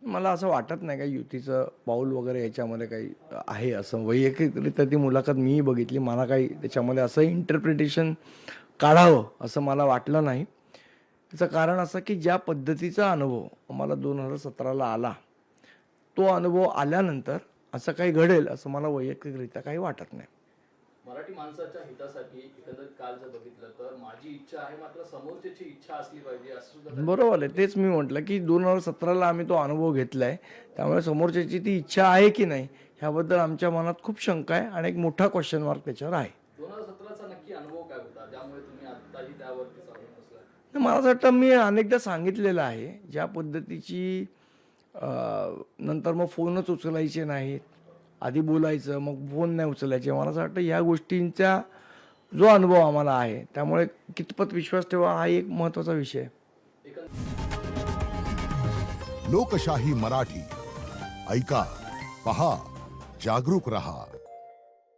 मला असं वाटत नाही का युतीचं पाऊल वगैरे याच्यामध्ये काही आहे असं. वैयक्तिकरित्या ती मुलाखत मीही बघितली. मला काही त्याच्यामध्ये असं इंटरप्रिटेशन काढावं असं मला वाटलं नाही. त्याचं कारण असं की ज्या पद्धतीचा अनुभव आम्हाला 2017ला आला, तो अनुभव आल्यानंतर असं काही घडेल असं मला वैयक्तिकरित्या काही वाटत नाही. मराठी माणसाच्या हितासाठी एकंदरीत काल जर बघितलं तर माझी इच्छा आहे मात्र समोरच्याची इच्छा असली पाहिजे असं सुद्धा बरोबर आहे. तेच मी म्हटलं की 2017ला आम्ही तो अनुभव घेतलाय. त्यामुळे समोरच्याची ती इच्छा आहे की नाही ह्याबद्दल आमच्या मनात खूप शंका आहे आणि एक मोठा क्वेश्चन मार्क त्याच्यावर आहे. 2017चा नक्की अनुभव काय होता ज्यामुळे तुम्ही आत्ताही त्यावरती चालून बसलाय? मला असं वाटतं मी अनेकदा सांगितलेलं आहे ज्या पद्धतीची नंतर मग फोनच उचलायचे नाहीत, आधी बोलायचं मग फोन नाही उचलायचे. मला असं वाटतं ह्या गोष्टींचा जो अनुभव आम्हाला आहे त्यामुळे कितपत विश्वास ठेवा हा एक महत्त्वाचा विषय आहे. लोकशाही मराठी ऐका, पहा, जागरूक रहा.